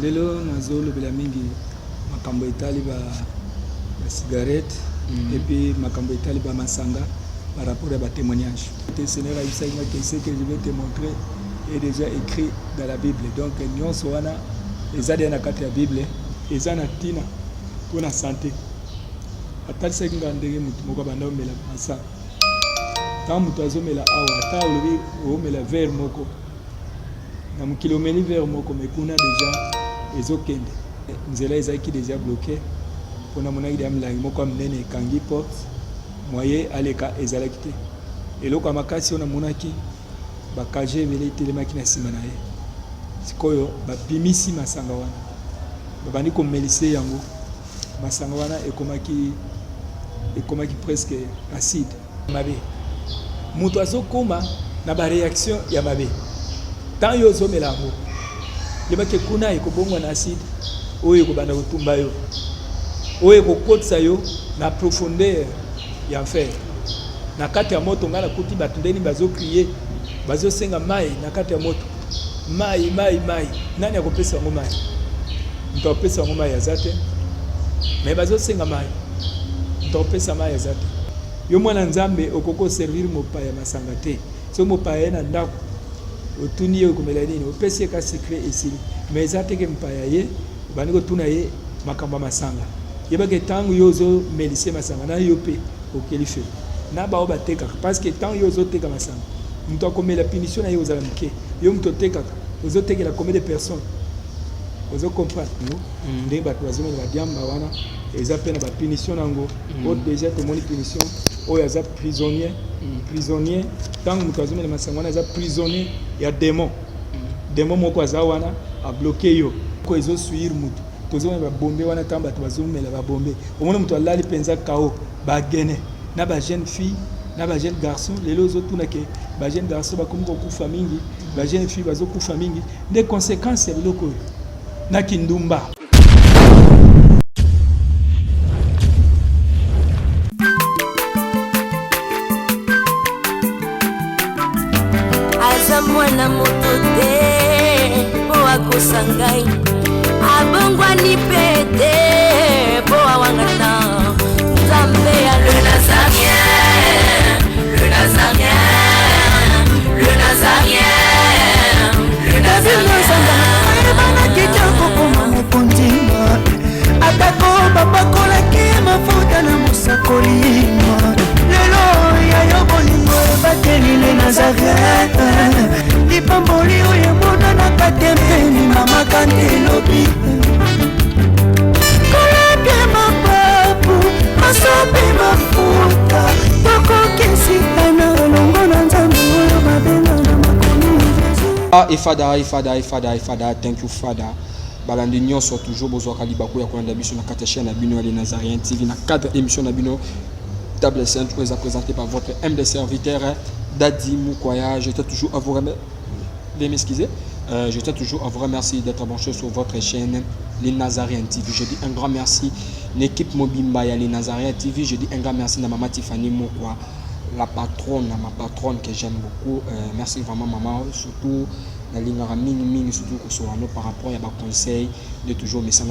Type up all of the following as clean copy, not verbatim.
Lelo nazolobela mingi makambo etali ba cigarette et puis makambo etali ba masanga par rapport à ba témoignage. Le Seigneur a dit que ce que je vais te montrer est déjà écrit dans la Bible. Donc nyonso wana ezali na kati ya Bible eza na tina pour la santé. Atali se kinga ndenge mutu moko banda omela masanga. Tant mutu azomela awa ata olobi omela verre moko na mokili omeli verre moko mekuna déjà ezokende nzela ezalaki déjà bloqué mpona monaki ya milangi moko ya minene ekangi porte moye aleka ezalaki te eloko ya makasi oyo namonaki bakage ebele etelemaki na nsima na ye sikoyo bapimisi masanga wana babandi komelise yango masanga wana ekomaki presque acide mabe moto azokoma na bareaction ya mabe tant yo zomela yango yebake kuna ekobongwa na acide oyo ekobanda kotumba yo oyo ekokotisa yo na profondeur ya enfer na kati ya moto nga nakuti bato ndeni bazokrie bazosenga mai na kati ya moto mai nani akopesa yango mai moto akopesa yango mai aza te me bazosenga mai moto akopesa mai aza te yo mwana nzambe okoko servir mopaya masanga te so mopaya na ndako otuni ye komela nini opesi ye ka secret esili mais eza teke mpaya ye obandi kotuna ye makambo ya masanga yebake ntango yo ozomelise masanga na yo mpe okeli fe na bao batekaka parce que ntango yo ozoteka masanga moto akomela punition na ye ozala moke yo moto otekaka ozotekela combien de personnes ozocomprendre ndenge bato bazomela badiamba wana eza mpe na bapunition nango oyo déjà tomoni punition oyo aza prisonnier ntango moto azomela masanga wana aza prisonnier ya démon moko aza wana abloke yo ko ezosuire moto tozomela babombe wana ntango bato bazomela babombe omona moto alali mpenza kao bagene na bajeune fille na bajeune garçon lelo ozotuna ke bajeune garçon bakomi kokufa mingi bajeune fille bazokufa mingi nde conséquence ya biloko oyo na kindumba. Mwana moto te po akosangai abongwani pete po awangata nzambe ya le nazarien ebana kitoko koma mokondima atako babakolaki mafuta na mosakolima lelo yayo bolingo ebateli le nazarien lipamboli oyo monanaka te mpeni mama kandelobi koleke mapapu masopi mafuta tokokisika na olongo na nzambe oyo babenga na makomi ifada thank you father balandi nyonso toujours bozwaka libaku ya kolanda biso na kati ya chaîne na bino ya les Nazariens TV na 4 émissions na bino Table Sainte est présenté par votre humble serviteur Dadi Mukwaya. Je tiens toujours à vous remercier d'être branché sur votre chaîne Les Nazariens TV. Je dis un grand merci l'équipe Mobimba ya Les Nazariens TV. Je dis un grand merci à maman Tiffany Mukwa, ma patronne que j'aime beaucoup. Merci vraiment maman, surtout la ligne mini surtout par rapport à mes conseils de toujours mais ça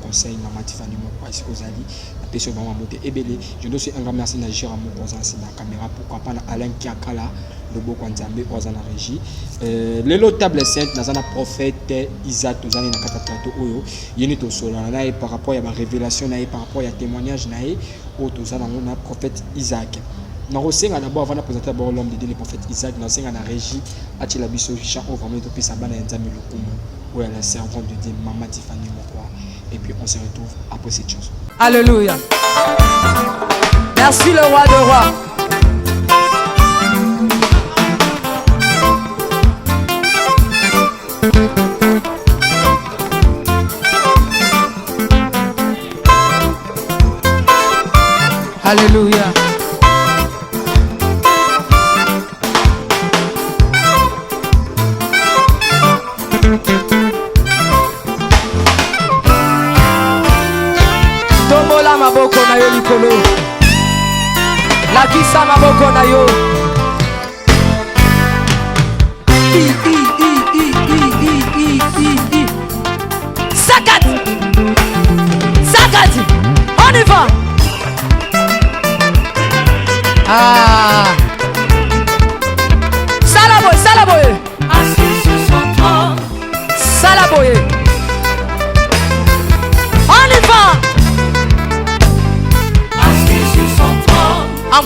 conseil maman Tiffany Mukwa ici aux Ali la personne vraiment monter et belé. Je dois aussi un grand merci à Gérard Mukoza c'est la caméra pourquoi pas Alain Kiakala le beau Kwanzambe aux en régie le Table Sainte dans un prophète Isaac aux années na katato oyo yeni to solo na par rapport à ma révélation na par rapport à témoignage na au to za na prophète Isaac. Nous avons d'abord avant de présenter l'homme de Dieu, le prophète Isaac, nous avons la régie, Atila Bisso, Richard, vraiment depuis sa bande Nzambe Lokumu, où elle est la servante de Dieu, Maman Tiffany Mokwa. Et puis on se retrouve après cette chanson. Alléluia. Merci le roi de rois. Alléluia. Tombola maboko na yo likolo. Lakisa maboko na yo.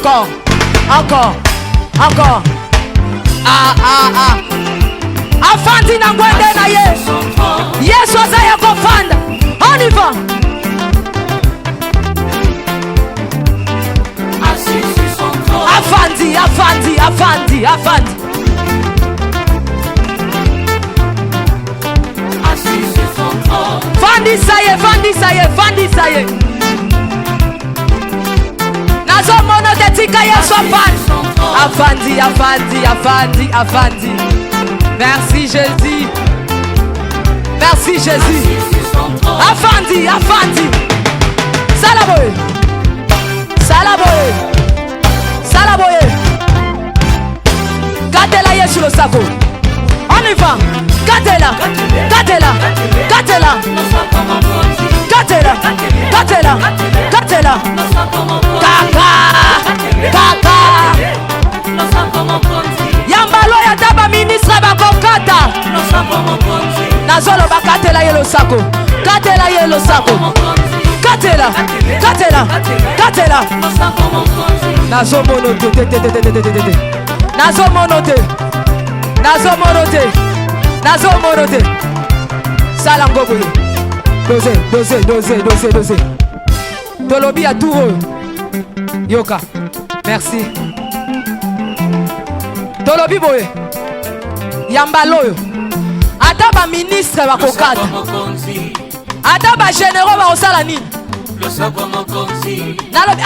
Encore. Encore. Encore. Ah, ah, ah. Afandi na ngwende na ye. Yesu azaya kofanda. On y va. Afandi, afandi, afandi, afandi. Fandi saye, fandi saye, fandi saye. Nazo mono tetika Yesu afandi. Afandi, afandi, afandi, afandi. Merci Jésus. Merci Jésus. Afandi, afandi. Salaboye. Salaboye. Salaboye. Gatela Yesu le sako. On y va. Gatela. Gatela. Gatela. Gatela. Gatela. Gatela. Kaka. Kaka. Yambalo ya daba ministre bakokata. Nazolo bakatela yelo sako. Katela yelo sako. Katela. Katela. Katela. Nazo monote. Nazo monote. Nazo monote. Nazo monote. Salango boye. Dose. Tolobi a tout. Yoka. Merci. Tolobi boye. Yambaloyo. Ata ba ministre bakokata. Ata ba généraux bakosala nini?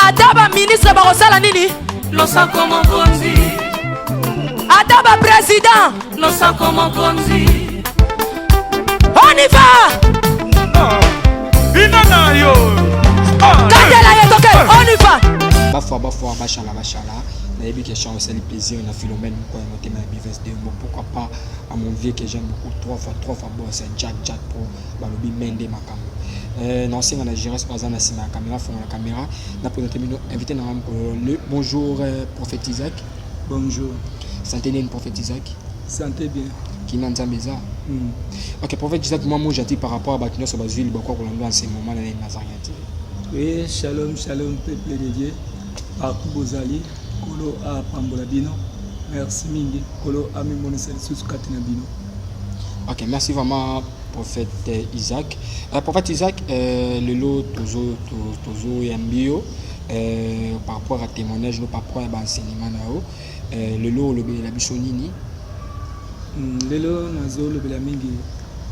Ata ba ministre bakosala nini? Ata ba président. On y va. Katela yetoke. On y va. Bafwa, bachala. Nayebi que chant c'est le plaisir na Philomène quoi noté ma bives de moi pourquoi pas à mon vieux que j'aime beaucoup 3 fois bon c'est Jack pour balobi mende makam non c'est na gérer pas na sima caméra fond la caméra na présenté nous invité na le bonjour prophète Isaac. Bonjour. Santé né prophète Isaac. Santé bien. Qui n'a pas besoin. OK prophète Isaac moi gentil par rapport à Bakino sur Basville beaucoup qu'on en ce moment là Nazareth. Oui, shalom peuple de Dieu. Partout Bozali Kolo a Pambola Bino. Merci mingi. Kolo a mimonisa sous Katina Bino. Ok, merci vraiment, prophète Isaac. Prophète Isaac, le lot Tozo Yambio, par rapport à témoignage, par rapport à l'enseignement, le lot, la Bissonini. Le lot, Nazo, le Belamingi,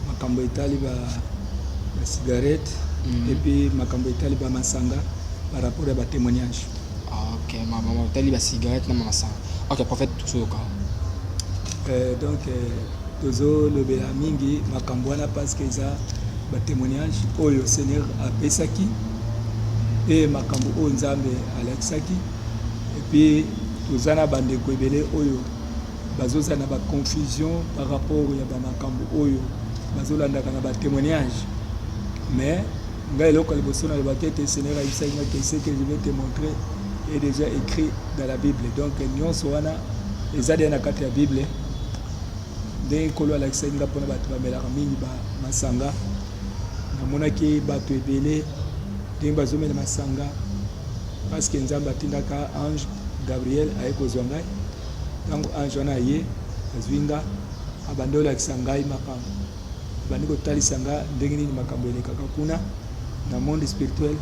Makambo Itali, la cigarette, et puis Makambo Itali, Masanga, par rapport à témoignage. Ok, maman, Itali, la cigarette, Masanga. Ok, prophète Tozo. Donc, Tozo le Belamingi, Makambouana parce que ça va témoignage au Seigneur à Pesaki et Makambo au Nzambe à Alexaki et puis Tozana bande Kwebele Oyo Bazozana ba confusion par rapport à Makambo Oyo Bazolanda kana ba témoignage mais ngai loko le bosso na le bakete Seigneur a eu ça que ce que je vais te montrer est déjà écrit dans la Bible donc nyonso wana ezali na kati ya Bible. Dès que l'on a accès à la masanga, on a qui bateau ebele, dès bazome la masanga, parce que nous avons battu ange Gabriel avec Ozwangai, donc ange on a yé, Zwinga, abandonne la sangai makam, abandonne tali sanga, dengini makambo le kakakuna, dans monde spirituel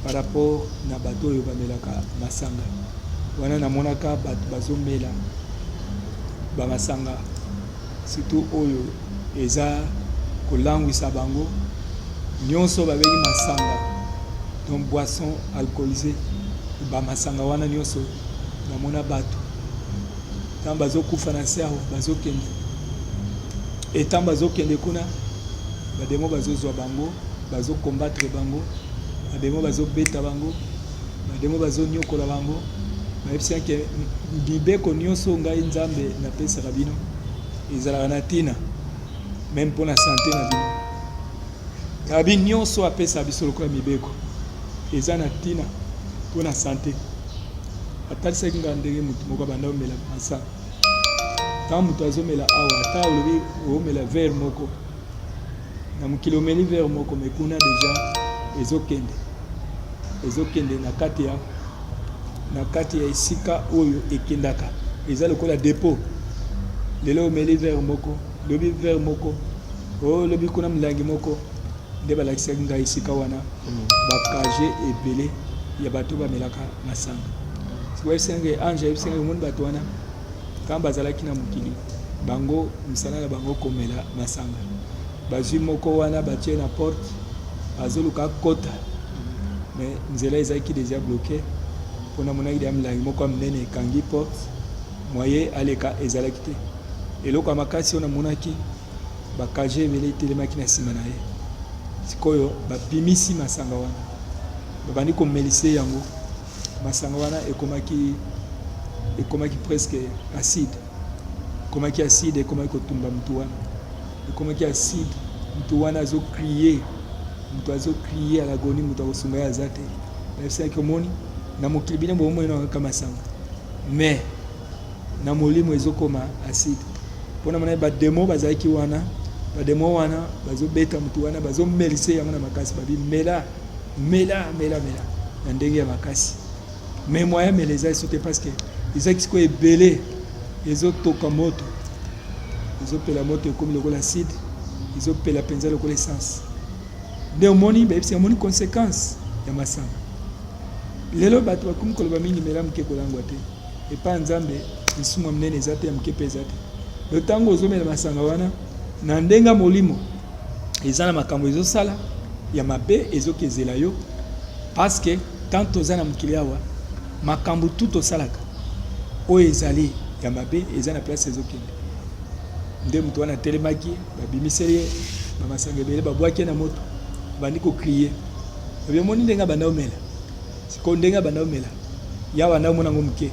par rapport na bateau yobamela ka masanga, wana na monaka bazome la ba masanga. Surtout oyo eza kolangwisa bango nyonso babengi masanga donc boisson alcoolisée ba masanga wana nyonso na mona bato tant bazokufa na cerveau bazokende et tant bazokende kuna bademo bazozwa bango bazokombattre bango bademo bazobeta bango bademo bazonyokola bango bayebisa ke bibeko nyonso ngai nzambe napesaka bino ezala na tina même pour la santé na bino kabi nyonso apesa biso lokola mibeko eza na tina pour la santé atalisa kinga ndenge mutu moko banda omela masa tant mutu azomela awa ata olobi omela verre moko na mokili omeli verre moko mekuna déjà ezokende na kati ya na kati ya esika oyo ekendaka eza lokola dépôt lelo omeli verre moko lobi verre moko lobi kuna mlangi moko nde balakisaki ngai esika wana bakaje ebele ya bato bamelaka masanga sikoyo senge ange yebisenge omoni bato wana kamba bazalaki na mokili bango misala na bango komela masanga bazwi moko wana batie na porte azoluka kota mais nzela ezalaki déjà bloqué mpona monaki ya milangi moko ya minene ekangi porte moye aleka ezalaki te eloko ya makasi oyo namonaki bakaje ebele etelemaki na nsima na ye sikoyo bapimisi masanga wana babandi komelise yango masanga wana ekomaki presque acide ekomaki acide ekomaki kotumba mutu wana ekomaki acide mutu wana azokrie mutu azokrie alagoni mutu akosunga ye aza te nayebisaki omoni na mokili bino bomoi nakaka masanga mais na molimo ezokoma acide mpona mona bademo bazalaki wana bademo wana bazobeta mutu wana bazomelise yango na makasi babi mela na ndenge ya makasi mais moya mela eza eso te parce que ezaki sikoyo ebele ezotoka moto ezopela moto ekomi lokola acide ezopela mpenza lokola essence nde omoni bayebisi omoni conséquence ya masanga lelo bato bakomi koloba mingi mela moke kolangwa te epa nzambe lisumu ya minene eza te ya moke mpe eza te lotango ozomela masanga wana na ndenga molimo eza na makambo ezosala ya mabe ezokezela yo parce que tant toza na mokili awa makambo tu tosalaka oyo ezali ya mabe eza na place ezokende nde moto wana atelemaki babimiseli ye bamasanga ebele babwaki na moto bandi kokrie ebyomoni ndenge banda omela sikoyo ndenge banda omela ya banda omonango moke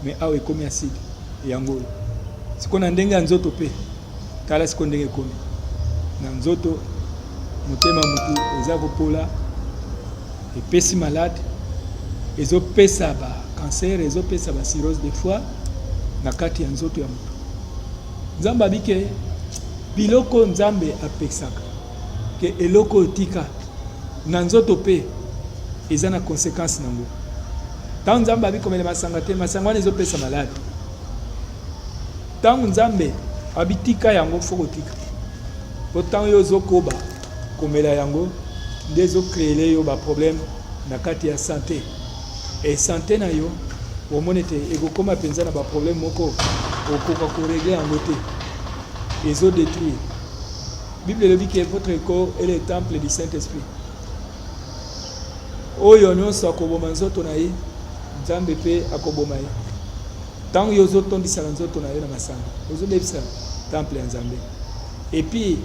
mais awa ekomi acide yango oyo sikoyo na ndenge ya nzoto mpe tala sikoyo ndenge ekomi na nzoto motema motu eza kopola epesi malade ezopesa ba cancer ezopesa ba cirrhose de foie na kati ya nzoto ya motu nzambe abike biloko nzambe apesaka ke eloko otika na nzoto pe eza na conséquence nango tango nzambe abikomela masanga te masanga wana ezopesa malade tango nzambe abitika yango fo kotika po tango yo ozokoba komela yango nde ezocréele yo baproblème na kati ya santé et santé na yo omoni ete ekokoma mpenza na baproblème moko okoka koregle yango te ezodétruire bible elobi ke votre corps est le temple du Saint-Esprit oyo nyonso akoboma nzoto na ye nzambe mpe akoboma ye ntango yo ozotondisaka nzoto na ye na masanga ozobebisa temple ya nzambe epuis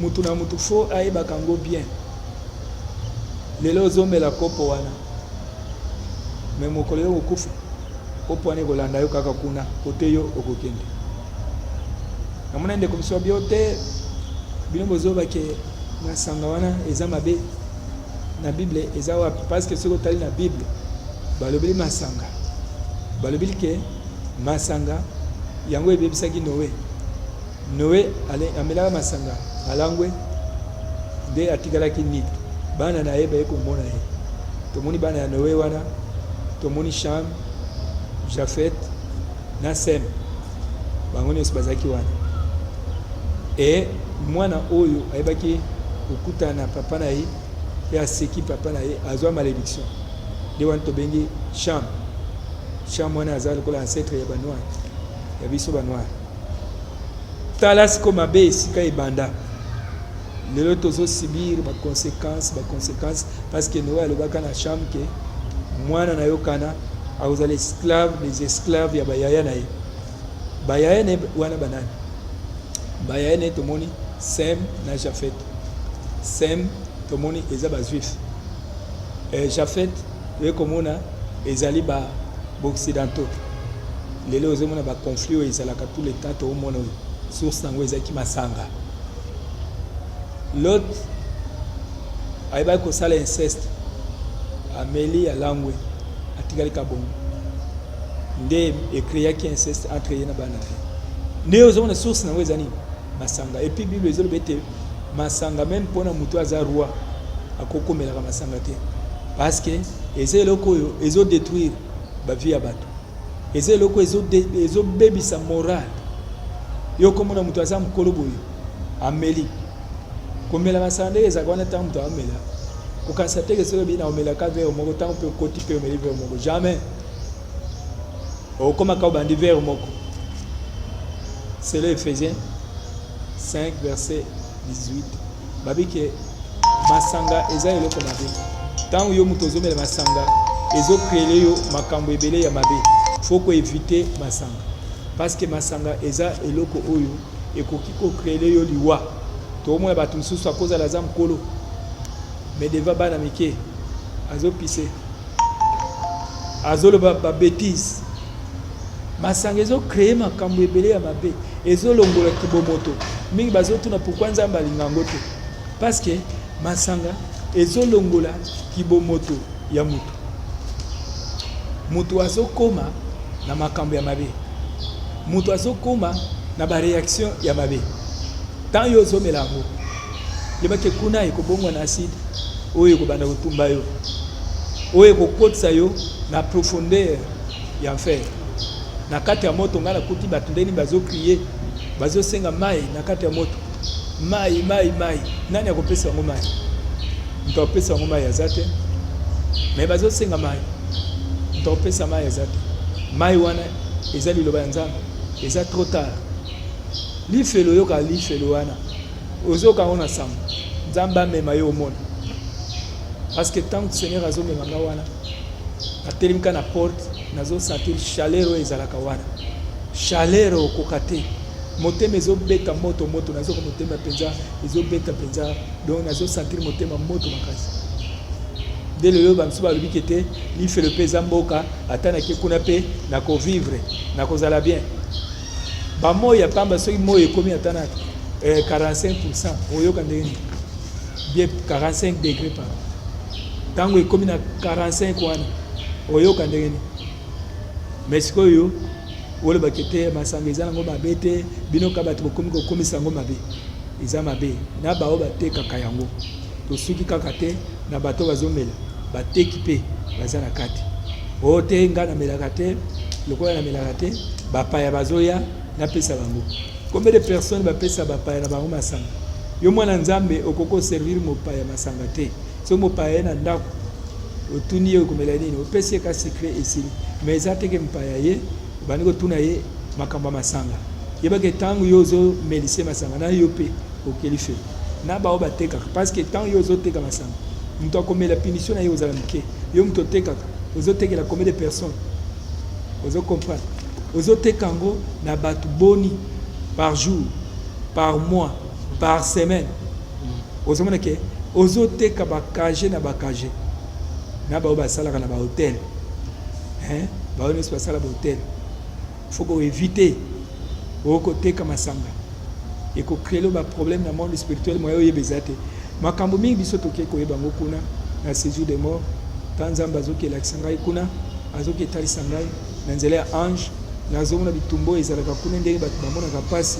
mutu na mutu fo ayebaka yango bien lelo ozomela kopo wana me mokolo yo kokufa kopo wana ekolanda yo kaka kuna kote yo okokende namona ndeko miso bio te bino bozobake masanga wana eza mabe na bible eza wapi parce que soki otali na bible balobeli masanga balobeli ke masanga yango ebebisaki noe amelaka masanga alangwe nde atikalaki nini bana na ye baye komona ye tomoni bana ya noe wana tomoni Cham Jafet na Sem bango nyonso bazalaki wana e mwana oyo ayebaki kokutana na papa na ye mpe aseki papa na ye azwa malédiction nde wana tobengi Cham wana aza lokola ancêtre ya banoir ya biso banoir tala siko mabe esika ebanda lelo tozosibir baconséquence parce que Noé alobaka na Cham ke mwana na yo kana akozala esclave des esclaves ya bayaya na ye bayaya na wana banani bayaya na ye tomoni Sem na Jafet Sem tomoni eza bajuif Jafet oye komona ezali baoccidentaux lelo ozomona baconflit oyo ezalaka tout le temps toomona oyo source nango ezalaki masanga Lot ayebaki kosala inceste ameli alangwe atikali kabongo nde ekreaki inceste entre ye na bana te nde ozomona source nango eza nini masanga epuis bible ezoloba ete masanga même mpona motu aza roi akokomelaka masanga te parce que eza eloko oyo ezodétruire vie ya bato eza eloko ezobebisa moral yo komona moto aza mokolo boye ameli komela masanga ndenge ezalaka wana ntango moto amela kokanisa teke soki obi na omelaka vere moko ntango mpe okoti mpe omeli vere moko jamais okomaka obandi vere moko. C'est le Ephésiens 5 verset 18 babi ke masanga eza eloko mabe ntango yo moto ozomela masanga ezokreele yo makambo ebele ya mabe faut ko éviter masanga parce que masanga eza eloko oyo ekoki kokreele yo liwa toomona bato mosusu akozala aza mokolo mais deva bana mike azopise azoloba babétise masanga ezocrée makambo ebele ya mabe ezolongola kibomoto mingi bazotuna pourquoi nzambe alinga yango te parce que masanga ezolongola kibomoto ya mutu mutu azokoma na makambo ya mabe mutu azokoma na bareaction ya mabe tant yo ozomela yango yebake kuna ekobongwa na acide oyo ekobanda kotumba yo oyo ekokotisa yo na profondeur ya enfer na kati ya moto ngana kuti bato ndeni bazokriye bazosenga mai na kati ya moto mai nani akopesa yango mai moto akopesa yango mai aza te mais bazosenga mai moto akopesa mai aza te mai wana eza liloba ya nzambe eza trop tard lifelo yoka lifelo wana ozoka ngo na sango nzambe amema yo omona parce que tant que Seigneur azomema nga wana atelemika na porte nazosentir chaleur oyo ezalaka wana chaleur okoka te motema ezobeta moto nazoka motema mpenza ezobeta mpenza donc nazosentir motema moto makasi nde lelo bamisusu balobi ke te lifelo mpe eza mboka ata nake kuna mpe nakovivre nakozala bien bamoyi ya pamba soki moyi ekomi ata na 45% oyoka ndenge bien 45 degré par ntango ekomi na 45 wana oyoka ndenge mais sikoyo olobaki te masanga eza nango mabe te binoka bato bokomi kokomisa yango mabe eza mabe na bao batekaka yango tosuki kaka te na bato bazomela bateki mpe baza na kati oyo te nga namelaka te lokola namelaka te bapaya bazoya napesa bango combien de personnes bapesa bapaya na bango masanga yo mwana nzambe okoko oservir mopaya masanga te so mopaya ye na ndako otuni ye okomela nini opesi ye ka secret esili mais eza teke mopaya ye obandi kotuna ye makambo ya masanga yebake ntango yo ozomelise masanga na yo mpe okeli fe na bao batekaka parce que ntango yo ozoteka masanga moto akomela punition na ye ozala moke yo moto otekaka ozotekela combien de personnes ozocomprendre ozoteka yango na bato boni par jour par mois par semaine ozomona ke ozoteka bakage na bakage na bao basalaka na bahotel bao nyonso basala bahotel faut koevite okoteka masanga ekokreelo baproblème na monde spirituel moya oyeba eza te makambo mingi biso toke koyeba yango kuna na séjour de mort ta nzambe azokelakisa ngai kuna azoketalisa ngai na nzela ya ange nazomona bitumba oyo ezalaka kuna ndenge bato bamonaka mpasi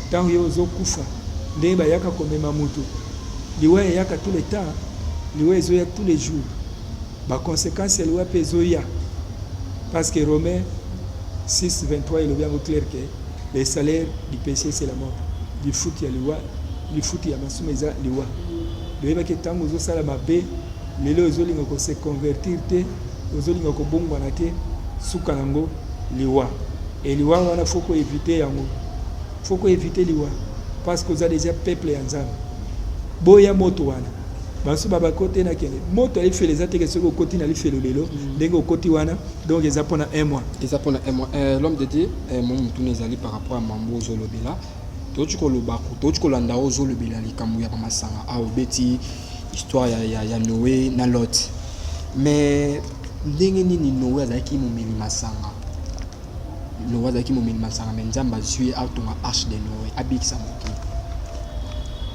ntango yo ozokufa ndenge bayaka komema motu liwa eyaka tout le temps liwa ezoya tous les jours baconséquence ya liwa mpe ezoya parce que Romains 6:23 elobi yango clair que le salaire du péché c'est la mort lifuti ya liwa lifuti ya masumu eza liwa loyebaki ntango ozosala mabe lelo ozolinga kose convertir te ozolinga kobongwana te suka nango liwa et liwa wana faut koevite yango faut koevite liwa parce que oza déjà peuple ya nzambe boya moto wana banso babakote na kende moto alifele eza teke soki okoti na lifelo lelo ndenge okoti wana donc eza mpona un mois eza mpona un mois l'homme de Dieu mo mutuna ezali par rapport à mambo ozolobela toki koloba toki kolanda ozolobela likambo ya bamasanga aobeti histoire ya Noé na Lot mais ndenge nini Noé azalaki momeli masanga Noé azalaki momeli masanga mais nzambe azwi atonga arche de Noé abikisa mokili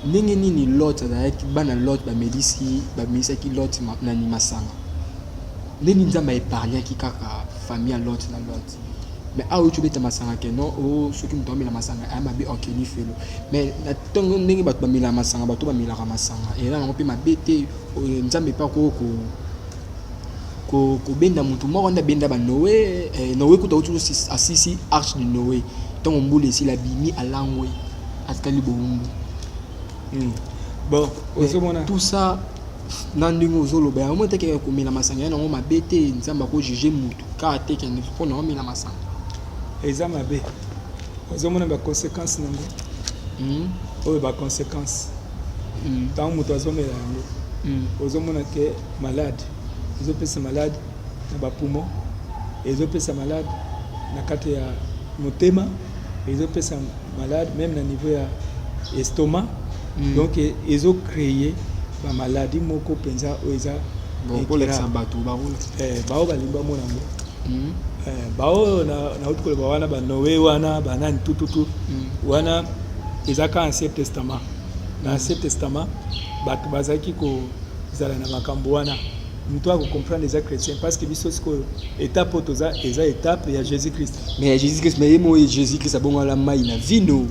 ndenge nini Lot azalaki bana Lot bamelisaki Lot nani masanga ndenge nzambe epargnaki kaka famille ya Lot na Lot mais aoyo tobeta masanga ke non o soki moto amela masanga ayamabe okeli felo mais na ntongo ndenge bato bamela masanga bato bamelaka masanga eza nango mpe mabe te nzambe epa ko benda mutu moko nda benda ba Noé Noé kuta utu asisi arche de Noé donc mbule si la bimi alangwe askali bongo. Bon, ozomona tout ça nandingo zolo ba mo teke ko mina masanga na ngo mabete nzamba ko juger mutu ka teke ne ko na mina masanga eza mabe ozomona ba conséquences nango oyo ba conséquences tant mutu azomela yango ozomona ke malade ezopesa malade na ba poumon ezopesa malade na kati ya motema ezopesa malade même na niveau ya estomac. Donc ils ont créé ba maladie moko penza oza bon les sabatu bao balimba monango bao na utko ba wana ba Noé wana ba nani tututu wana ezaka ancien testament na ancien testament batu bazaki ko zala na makambo wana mtu ako comprendre les chrétiens parce que biso siko étape otoza eza étape ya Jésus Christ mais Jésus Christ mais moi Jésus Christ abonga la mai na vino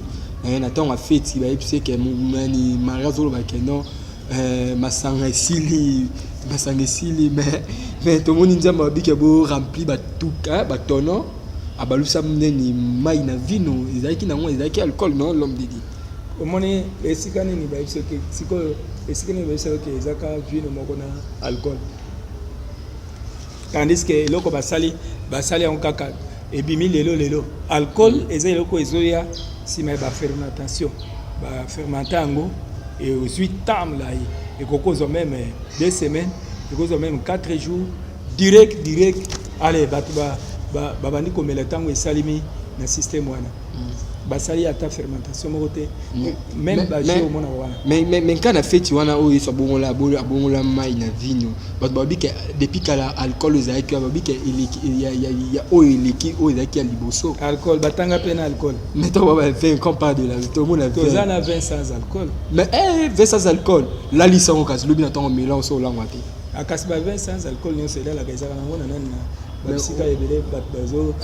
na temps a fait il va epse que mani marazolo ba keno masanga sili mais tout le monde nzamba biki bo rempli ba tuka ba tono abalusa mneni mai na vino ezaki na ngo ezaki alcool non l'homme de Dieu omoni esikani ni ba epse que siko esikani ba epse que ezaka vino moko na alcool tandis que loko basali en kaka ebimi lelo alcool eza loko ezoya si mais ba fermentation ba fermentango et ensuite tam là et cause même 2 semaines et cause même 4 jours direct allez ba bandi komela tango esalimi na système wana basali ata fermentation mokote même ba jeu mona wana mais quand a fait wana o yeso bongola mai na vino but babike depuis kala alcool ezaki babike il y a o eliki o ezaki liboso alcool batanga pe na alcool mais to ba 20 compare de la tout le monde a 20 sans alcool mais 20 sans alcool la licence kasi lobi na tango mélange so la ngwate akasi ba 20 sans alcool non c'est là la kaisa na ngona nani na basika ebele bazo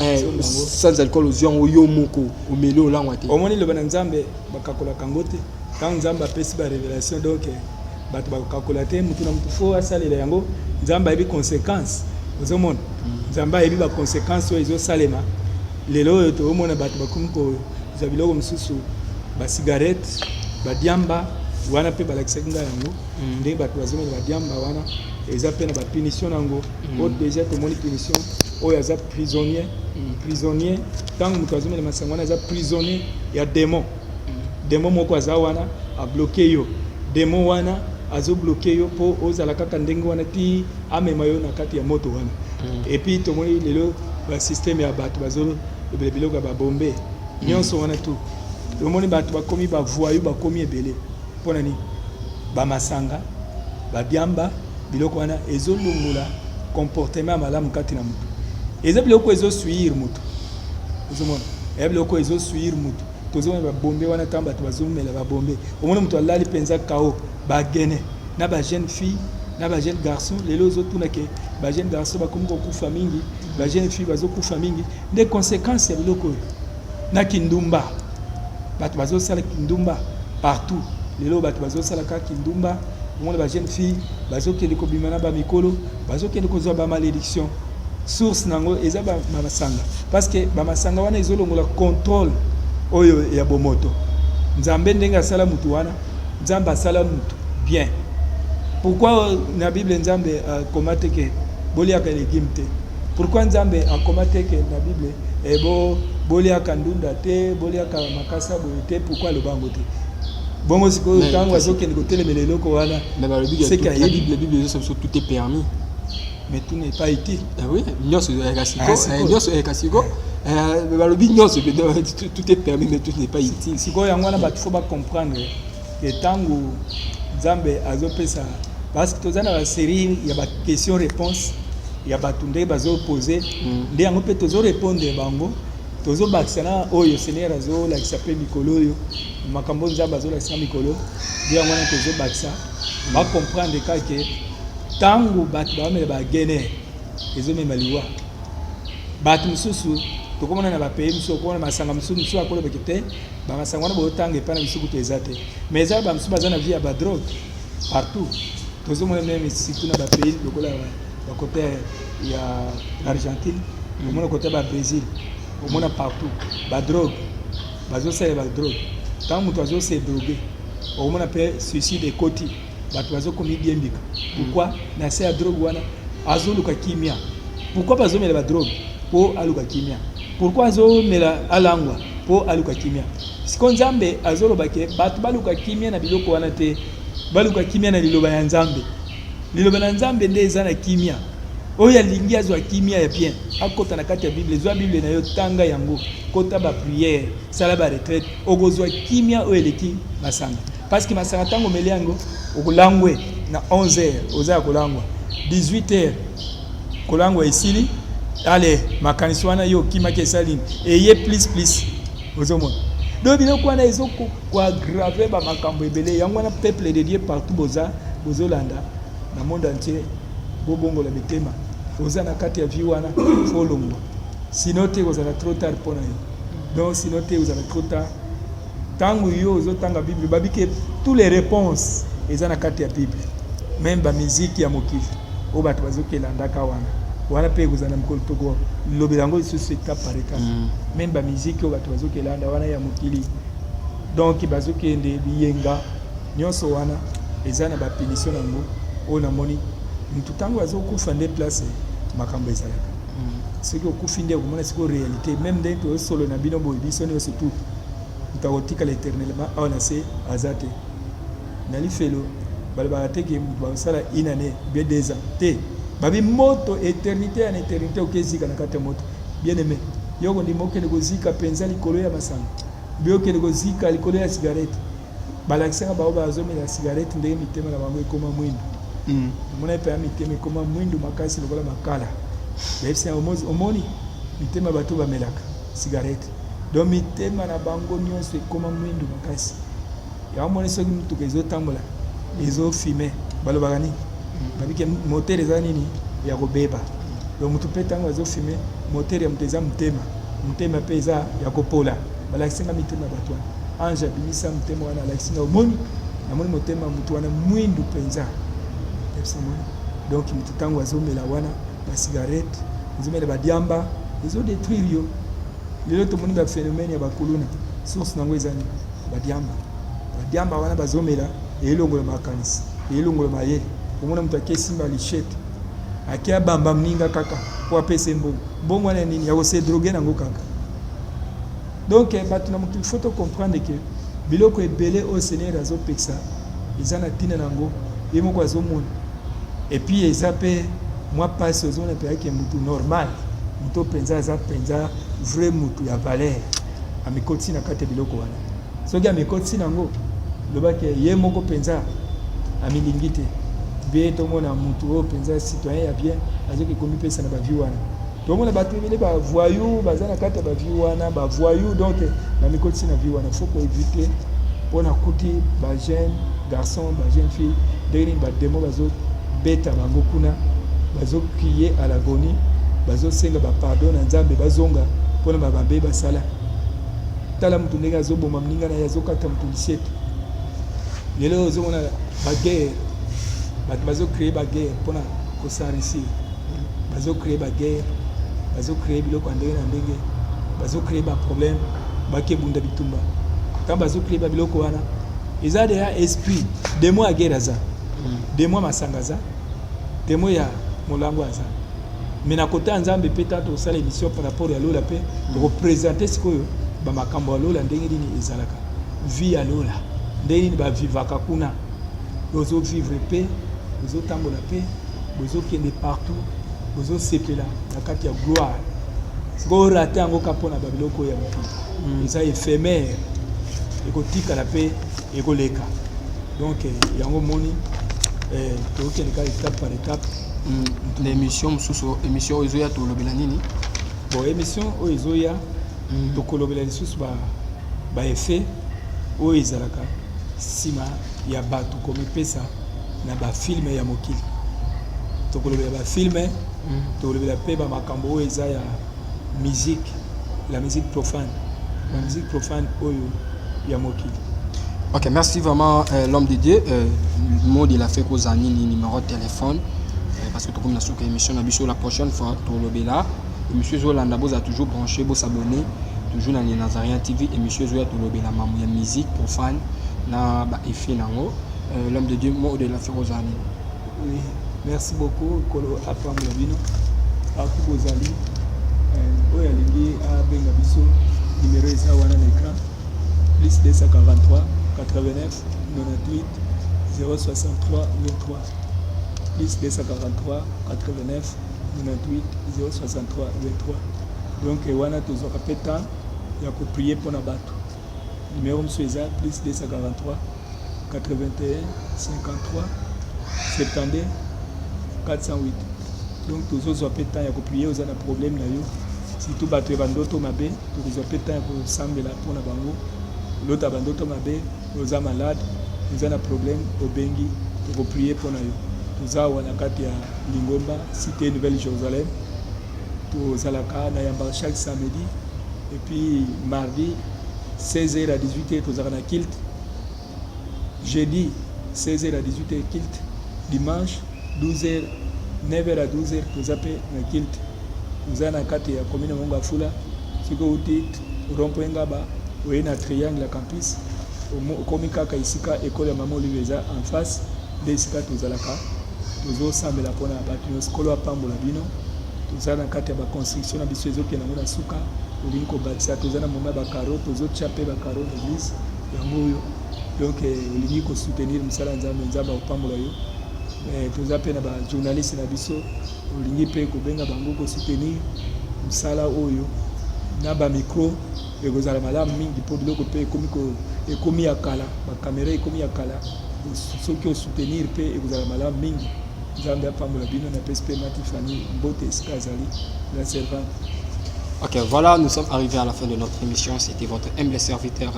sans alcool ozion oyo moko o melo la ngwate omoni le bana nzambe bakakola kangote quand nzamba pesi ba révélation donc bat bakakola te mutu na mutu fo asalela yango nzamba ebi conséquence ozomona nzamba ebi ba conséquence o ezo salema lelo to omona bat bakumko zabiloko msusu ba cigarette ba diamba wana pe balakisanga yango ndenge bato bazomela ba diamba wana eza pe na ba punition nango o déjà to moni punition oyo aza prisonnier tango mutu azomela masango wana aza prisonnier ya démon moko aza wana a bloqué yo démon wana azo bloqué yo po ozala kaka ndenge wana ti amema yo na kati ya moto wana et puis to moni lelo ba système ya bato bazolo biloko ba bombe nyonso wana tout to moni bato bakomi ba voyou bakomi ebele pona ni ba masanga ba biamba biloko wana ezolungula comportement malamu kati na mutu eza biloko ezosuir mutu ozomona biloko ezosuir mutu tozomona ba bombe wana tamba tubazomela ba bombe omona mutu alali penza kao ba gene na ba jeune fille na ba jeune garçon lelo zotuna ke ba jeune garçon bakomuko kufa mingi ba jeune fille bazokufa mingi des conséquences ya biloko na kindumba bato bazosala kindumba partout lelo bato bazosala ka kindumba omona ba jeune fille bazokende kobima na ba mikolo bazokende kozwa ba malédiction source nango eza ba masanga parce que ba masanga wana ezolongola contrôle oyo ya bomoto nzambe ndenge asala mutu wana nzambe asala mutu bien pourquoi na bible nzambe akomate ke boliaka légume te pourquoi nzambe akomate ke na bible boliaka ndunda te boliaka makasa boye te pourquoi lobango te bongo siko tango azokende kotelemela eloko wana c'est que la bible tout est permis mais tout n'est pas utile oui nyonso ekasiko balobi nyonso tout est permis mais tout n'est pas utile siko yango wana bato fo ba comprendre que tango nzambe azopesa parce que tozana ba série ya ba question réponse ya bato nde bazo poser nde yango pe tozo répondre bango tozo bakisana oyo seigneur azo la kisape mikolo oyo makambo nzambe azo la kisape mikolo nde yango na tozo bakisa ba comprendre ka ke tango bato bamela ba gene ezomema liwa bato mususu tokomona na ba pays mususu okona masanga mususu akolo bekete ba masanga wana botanga epana bisuku to ezate mais eza ba mususu bazana via ba drogue partout tozomona même surtout na ba pays lokola côté ya Argentine, au côté ba Brésil, au partout, ba drogue, bazo sala ba drogue. Tant mutu azo se droguer, au peut suicide et côté, bato bazo commis bien bika. Pourquoi na se drogue wana azo luka kimia? Pourquoi bazo mela ba drogue pour aluka kimia? Pourquoi azo mela alangwa pour aluka kimia? Siko Nzambe azo lobake bato baluka kimia na biloko wana te, baluka kimia na liloba ya Nzambe. Liloba na Nzambe nde eza na kimia. Oya lingi azwa kimia ya bien. Akota na kati ya Bible, zwa Bible na yo tanga yango. Kota ba prière, sala ba retraite, okozwa kimia oyo eleki masanga. Parce que masanga tango meliango okulangwe na 11h oza kolangwa. 18h kolangwa isili. Ale makanisi wana yo kimaki esalini. Eye plus ozomona. Donc biloko wana ezoko kwa grave ba makambo ebele yango wana peuple de Dieu partout bozolanda na monde entier bobongo la mitema oza na kati ya vie wana folongo sinon te ozana trop tard pona yo donc sinon te ozana trop tard tango yo ozotanga Bible babike tous les réponses eza na kati ya Bible même ba musique ya mokili o bato bazokela ka wana pe kozana mkolo toko lobelango lisusu étape par étape même ba musique o bato bazokela wana ya mokili donc bazokende biyenga nyonso wana eza na ba punition nango o na moni mutu tango azokufa nde place makambo ezalaka soki okufi nde okomona siko réalité même nde tosolo na bino boye biso nyonso tout utakotikala éternellement awa na se aza te na lifelo balobaka te ke mutu bakosala une année bien 2 ans te babi moto éternité en éternité okezika na kati ya moto bien aimé yoko ndima okende kozika mpenza likolo ya masanga biokende kozika likolo ya cigarette balakisaka bao bazomela cigarette ndenge mitema na bango ekoma mwindu mona pe mitema ekoma mwindu makasi lokola makala bepsi omoni mitema bato bamelaka cigarette donc mitema na bango nyonso ekoma mwindu makasi ya mona soki mutu kezotambola ezofime balobaka nini babike moteur eza nini ya kobeba donc mutu pe tango azofime moteur ya mutu eza mutema pe eza ya kopola balakisinga mitema bato wana ange abimisa mutema wana alakisinga omoni namoni motema mutu wana mwindu mpenza donc mutu tango azomela wana ba cigarette azomela badiamba ezodétruire yo lelo tomoni ba phénomène ya bakuluna source nango eza nini badiamba wana bazomela elongola makanisi elongola mayele omona mutu akesimba lichette akia bamba mninga kaka po apesa mbongo wana nini ya kose droguer nango kaka. Donc bato na mutu il faut comprendre que biloko ebele au Seigneur azopekisa eza na tina nango ye moko azomona et puis eza pe moi passe ozona pe ke mutu normal mutu penza za penza vrai mutu ya valeur amikoti na kati biloko wana soki amikoti nango lobake ye moko penza amilingi te be tomona mutu o penza citoyen ya bien azoki komi pesa na ba vie wana tomona bato ebele ba voyou baza na kati ya ba vie wana ba voyou donc na mikoti na vie wana faut ko éviter pona kuti ba jeune garçon ba jeune fille deni ba demo bazo beta bango kuna bazo crier à l'agonie bazo senga ba pardon na Nzambe bazonga pona ba bambe basala tala mutu ndenge azoboma mninga na yazokata mutu lisiete lelo ozomona ba guerre bazo créer ba guerre pona ko sarisi bazo créer ba guerre bazo créer biloko ndenge na ndenge bazo créer ba problème bakebunda bitumba quand bazo créer ba biloko wana eza de ya esprit de moi guerre za de moi masangaza de moi ya molango aza mais na côté Nzambe peut-être au sala émission par rapport à lola pe représenter ce que ba makambo lola ndenge nini ezalaka vie à lola ndenge ni ba vivaka kuna ozo vivre pe ozo tambola pe ozo kende partout ozo sepela na kati ya gloire siko raté yango kapona ba biloko ya mokili eza éphémère ekotika la pe ekoleka donc yango moni tokende ka étape par étape l'émission mususu émission ozoya tolobela nini bon émission ozoya tokolobela lisusu ba effet oyo ezalaka sima ya bato komepesa na ba film ya mokili tokolobela ba film tokolobela pe ba makambo oyo eza ya musique la musique profane la musique profane oyo ya mokili. Ok, merci vraiment l'homme de Dieu. Le mot de la fait qu'aux amis, numéro de téléphone parce que tu comme sur émission la prochaine fois pour le Bela émission Zolanda Boza toujours branché pour s'abonner toujours dans les Nazariens TV émission Zoya pour le Bela maman musique pour fan na ba effet nango l'homme de Dieu mot de la Ferozani. Oui, merci beaucoup kolo apam la bino akubozali oya lingi a benga biso numéro eza wana na écran plus 243 89 98 063 23 plus 243 89 98 063 23 donc wana tozwaka mpe temps ya koprie mpona bato numéro mosusu eza plus 243 81 53 72 408 donc tozozwa mpe temps ya koprie oza na problème na yo surtout bato ya bandoto mabe tokozwa mpe temps ya kosambela mpona bango lota bandoto mabe oza malade oza na problème obengi tokoprie mpona yo toza wana kati ya Lingomba cité Nouvelle Jérusalem tozalaka na yamba chaque samedi et puis mardi 16h à 18h tozalaka na kilt jeudi 16h à 18h kilt dimanche 12h 9h à 12h toza mpe na kilt toza na kati ya commune Mongo Afula siko uti rond-point Ngaba oye na triangle ya campus okomi kaka isika école ya Mama Olive eza en face nde esika tozalaka tozosambela mpona bato nyonso kolo apambola bino toza na kati ya baconstruction na biso ezokende yango na suka olingi kobakisa toza na moma ya bakaro tozotya mpe bakaro l'église yango oyo donc olingi kosoutenir mosala ya nzambe nzambe akopambola yo toza mpe na bajournaliste na biso olingi mpe kobenga bango kosoutenir mosala oyo na bamikro ekozala malamu mingi mpo biloko mpe ekomi ya kala bakamera ekomi ya kala soki osoutenir mpe ekozala malamu mingi nzambe apambola bino na pesi mpe Matifani mbote esika azali la servante. Ok, voilà, nous sommes arrivés à la fin de notre émission. C'était votre humble serviteur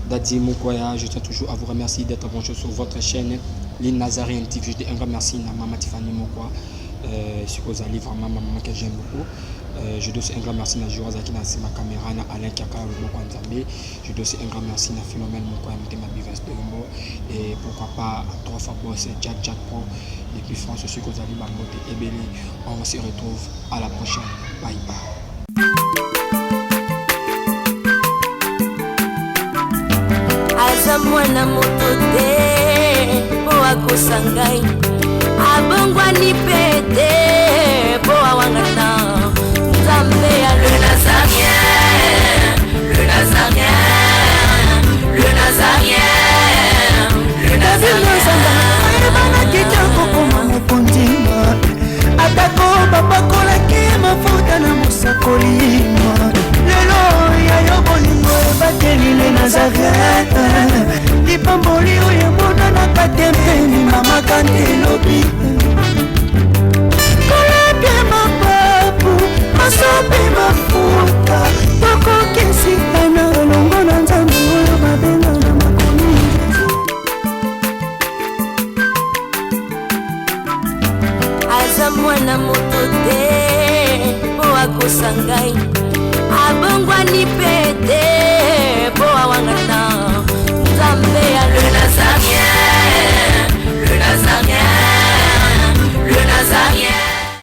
Daddy Mukwaya. Je tiens toujours à vous remercier d'être branché sur votre chaîne Les Nazariens TV. Je dis un grand merci à Maman Tiffany Mokwa. Sur vos livres, maman que j'aime beaucoup. Je dois aussi un grand merci à Jorazaki, à ma caméra, à Alain Kaka, je dois aussi un grand merci à Philomène Mokwa, et pourquoi pas à 3 fois boss, Jack Pro, et puis France, sur vos livres, et Bélé. On se retrouve à la prochaine. Bye bye. Aza mwana moto te po akosangai abongwani pete po awangata Nzambe ya le Nazarien, le Nazarien, le Nazarien, le Nazarien. Bana kitoko koma mokondima atako babakolaki mafuta na mosakolima lelo ya yo bolingo ebateli le Nazarien lipamboli oyo emonanaka tempeni mama kante lobi kolapye mapapu masopi mafuta tokokisika na olongo na nzambe oyo babenga na makomi aza mwana moto te po akosangai abongwani pete po awangata